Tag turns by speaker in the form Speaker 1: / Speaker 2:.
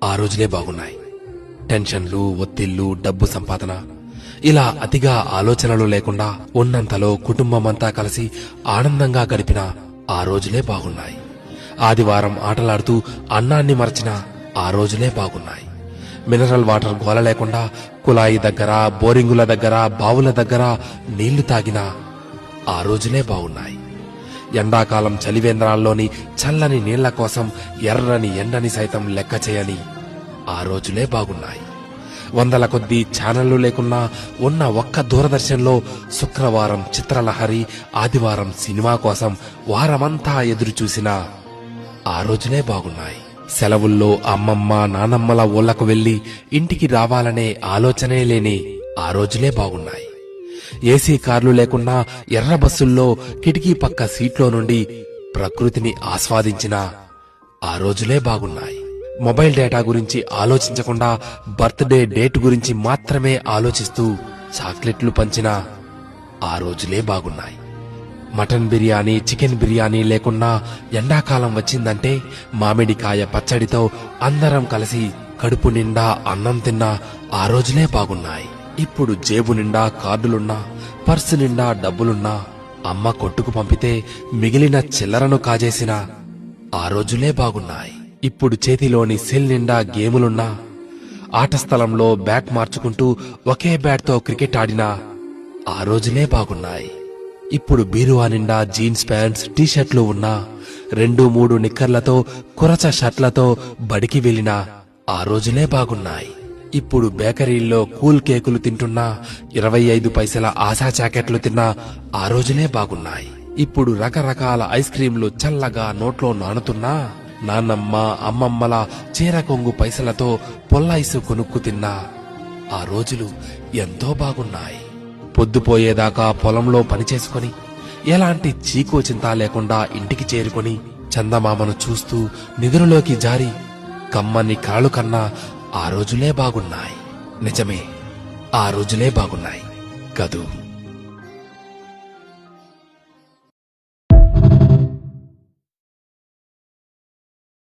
Speaker 1: ఆ రోజులే బాగున్నాయి. టెన్షన్లు, ఒత్తిళ్లు, డబ్బు సంపాదన ఇలా అతిగా ఆలోచనలు లేకుండా ఉన్నంతలో కుటుంబమంతా కలిసి ఆనందంగా గడిపిన ఆ రోజులే బాగున్నాయి. ఆదివారం ఆటలాడుతూ అన్నాన్ని మరచిన ఆ రోజులే బాగున్నాయి. మినరల్ వాటర్ గోల లేకుండా కుళాయి దగ్గర, బోరింగుల దగ్గర, బావుల దగ్గర నీళ్లు తాగిన ఆ రోజులే బాగున్నాయి. ఎండాకాలం చలివేంద్రాల్లోని చల్లని నీళ్ల కోసం ఎర్రని ఎండని సైతం లెక్క చేయని ఆ రోజులే బాగున్నాయి. వందల కొద్దీ ఛానళ్లు లేకున్నా ఉన్న ఒక్క దూరదర్శన్లో శుక్రవారం చిత్రలహరి, ఆదివారం సినిమా కోసం వారమంతా ఎదురు చూసిన ఆ రోజులే బాగున్నాయి. సెలవుల్లో అమ్మమ్మ, నానమ్మల ఊళ్లకు వెళ్లి ఇంటికి రావాలనే ఆలోచనే లేని ఆ రోజులే బాగున్నాయి. ఏసీ కార్లు లేకున్నా ఎర్ర బస్సుల్లో కిటికీ పక్క సీట్లో నుండి ప్రకృతిని ఆస్వాదించిన ఆ రోజులే బాగున్నాయి. మొబైల్ డేటా గురించి ఆలోచించకుండా బర్త్డే డేట్ గురించి మాత్రమే ఆలోచిస్తూ చాక్లెట్లు పంచిన ఆ రోజులే బాగున్నాయి. మటన్ బిర్యానీ, చికెన్ బిర్యానీ లేకున్నా ఎండాకాలం వచ్చిందంటే మామిడికాయ పచ్చడితో అందరం కలిసి కడుపు నిండా అన్నం తిన్న ఆ రోజులే బాగున్నాయి. ఇప్పుడు జేబు నిండా కార్డులున్నా, పర్సు నిండా డబ్బులున్నా అమ్మ కొట్టుకు పంపితే మిగిలిన చిల్లరను కాజేసిన ఆ రోజులే బాగున్నాయి. ఇప్పుడు చేతిలోని సెల్ నిండా గేములున్నా, ఆట స్థలంలో బ్యాట్ మార్చుకుంటూ ఒకే బ్యాట్తో క్రికెట్ ఆడిన ఆ రోజులే బాగున్నాయి. ఇప్పుడు బీరువా నిండా జీన్స్ ప్యాంట్స్, టీషర్ట్లు ఉన్నా 2-3 నిక్కర్లతో, కురచ షర్ట్లతో బడికి వెళ్లిన ఆ రోజులే బాగున్నాయి. ఇప్పుడు బేకరీల్లో కూల్ కేకులు తింటున్నా, 25 పైసల ఆశా జాకెట్లు తిన్నా ఆ రోజులే బాగున్నాయి. ఇప్పుడు రకరకాల ఐస్ క్రీంలు చల్లగా నోట్లో నానుతున్నా, నాన్నమ్మ, అమ్మమ్మల చీర కొంగు పైసలతో పొల్లైసు కొనుక్కు తిన్నా ఆ రోజులు ఎంతో బాగున్నాయి. పొద్దుపోయేదాకా పొలంలో పనిచేసుకుని ఎలాంటి చీకో చింత లేకుండా ఇంటికి చేరుకుని చందమామను చూస్తూ నిద్రలోకి జారి కమ్మని కలలు కన్నా ఆ రోజులే బాగున్నాయి. నిజమే, ఆ రోజులే బాగున్నాయి కదూ.